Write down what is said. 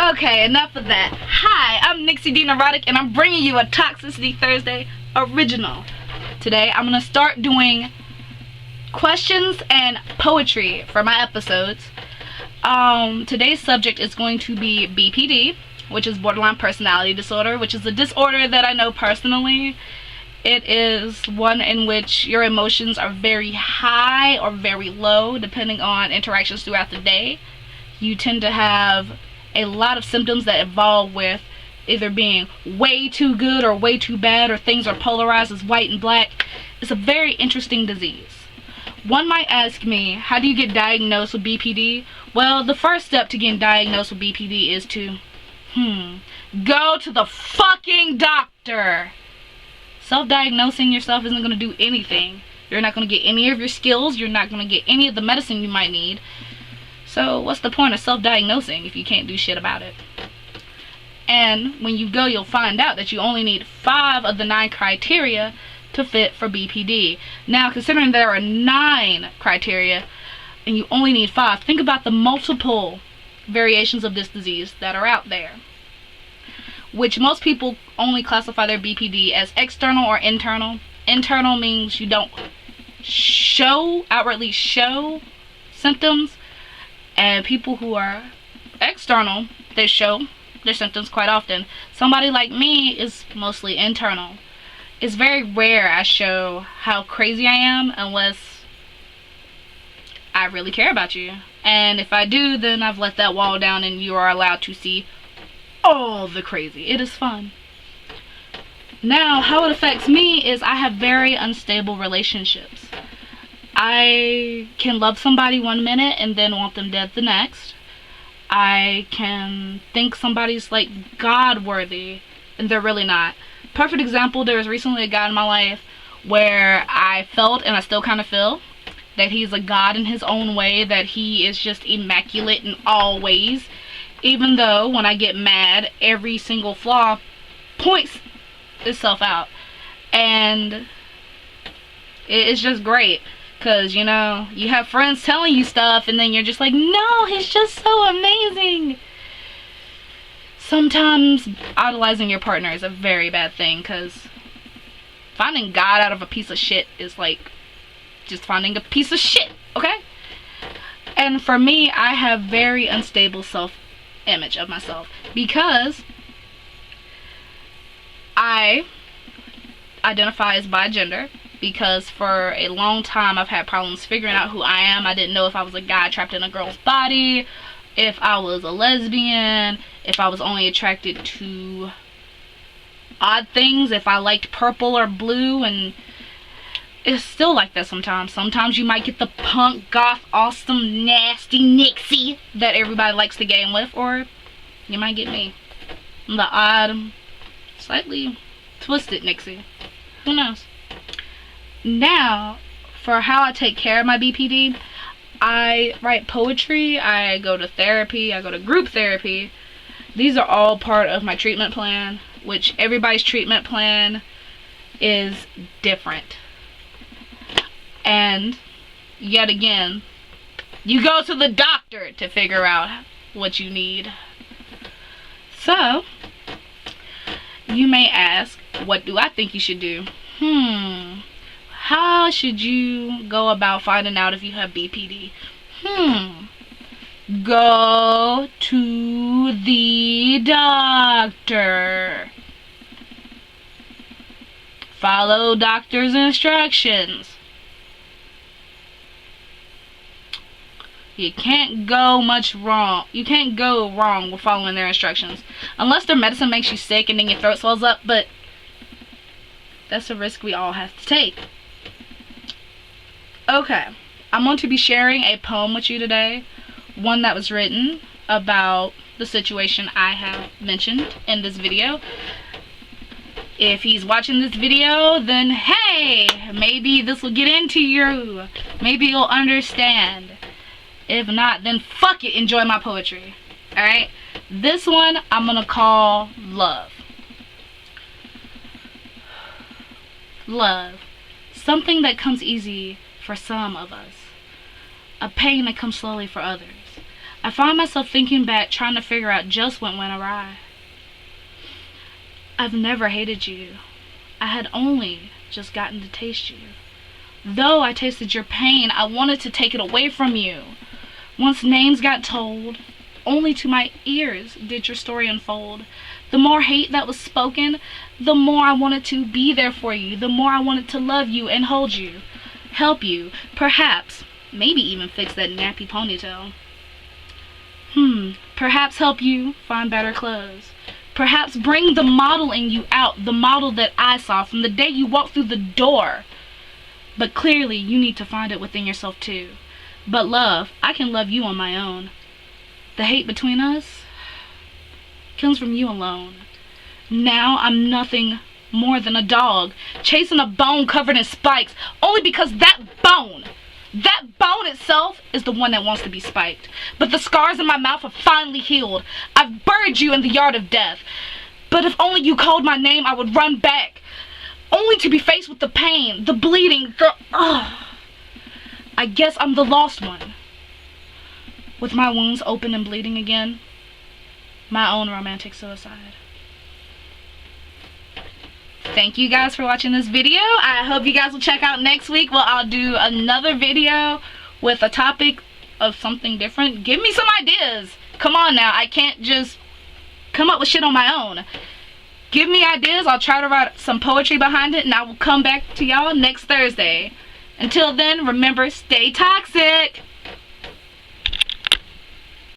Okay, enough of that. Hi, I'm Nixie D Neurotic, and I'm bringing you a Toxicity Thursday original. Today, I'm gonna start doing questions and poetry for my episodes. Today's subject is going to be BPD, which is borderline personality disorder, which is a disorder that I know personally. It is one in which your emotions are very high or very low, depending on interactions throughout the day. You tend to have a lot of symptoms that involve with either being way too good or way too bad, or things are polarized as white and black. It's a very interesting disease. One might ask me, how do you get diagnosed with BPD? Well, the first step to getting diagnosed with BPD is to, go to the fucking doctor. Self-diagnosing yourself isn't going to do anything. You're not going to get any of your skills. You're not going to get any of the medicine you might need. So what's the point of self-diagnosing if you can't do shit about it? And when you go, you'll find out that you only need 5 of the 9 criteria to fit for BPD. Now, considering there are 9 criteria and you only need 5, think about the multiple variations of this disease that are out there, which most people only classify their BPD as external or internal. Internal means you don't outwardly show symptoms, and people who are external, they show their symptoms quite often. Somebody like me is mostly internal. It's very rare I show how crazy I am unless I really care about you. And if I do, then I've let that wall down and you are allowed to see all the crazy. It is fun. Now, how it affects me is I have very unstable relationships. I can love somebody one minute and then want them dead the next. I can think somebody's like God worthy and they're really not. Perfect example, there was recently a guy in my life where I felt, and I still kind of feel, that he's a god in his own way, that he is just immaculate in all ways, even though when I get mad, every single flaw points itself out. And it's just great, because, you know, you have friends telling you stuff, and then you're just like, no, he's just so amazing. Sometimes idolizing your partner is a very bad thing, because finding God out of a piece of shit is like just finding a piece of shit, okay? And for me, I have very unstable self-image of myself, because I identify as bi-gender, because for a long time I've had problems figuring out who I am. I didn't know if I was a guy trapped in a girl's body, if I was a lesbian, if I was only attracted to odd things, if I liked purple or blue, and it's still like that sometimes. Sometimes you might get the punk, goth, awesome, nasty Nixie that everybody likes to game with, or you might get me, the odd, slightly twisted Nixie. Who knows? Now, for how I take care of my BPD, I write poetry, I go to therapy, I go to group therapy. These are all part of my treatment plan, which everybody's treatment plan is different. And yet again, you go to the doctor to figure out what you need. So, you may ask, what do I think you should do? How should you go about finding out if you have BPD? Go to the doctor. Follow doctor's instructions. You can't go much wrong. You can't go wrong with following their instructions. Unless their medicine makes you sick and then your throat swells up, but that's a risk we all have to take. Okay, I'm going to be sharing a poem with you today. One that was written about the situation I have mentioned in this video. If he's watching this video, then hey, maybe this will get into you. Maybe you'll understand. If not, then fuck it, enjoy my poetry. Alright? This one I'm gonna call Love. Love. Something that comes easy for some of us. A pain that comes slowly for others. I find myself thinking back, trying to figure out just what went awry. I've never hated you. I had only just gotten to taste you. Though I tasted your pain, I wanted to take it away from you. Once names got told, only to my ears did your story unfold. The more hate that was spoken, the more I wanted to be there for you. The more I wanted to love you and hold you, help you, perhaps, maybe even fix that nappy ponytail. Perhaps help you find better clothes. Perhaps bring the model in you out, the model that I saw from the day you walked through the door. But clearly, you need to find it within yourself too. But love, I can love you on my own. The hate between us comes from you alone. Now I'm nothing more than a dog, chasing a bone covered in spikes, only because that bone itself is the one that wants to be spiked. But the scars in my mouth have finally healed. I've buried you in the yard of death. But if only you called my name, I would run back, only to be faced with the pain, the bleeding, I guess I'm the lost one, with my wounds open and bleeding again. My own romantic suicide. Thank you guys for watching this video. I hope you guys will check out next week where I'll do another video with a topic of something different. Give me some ideas. Come on now, I can't just come up with shit on my own. Give me ideas. I'll try to write some poetry behind it, and I will come back to y'all next Thursday. Until then, remember, stay toxic.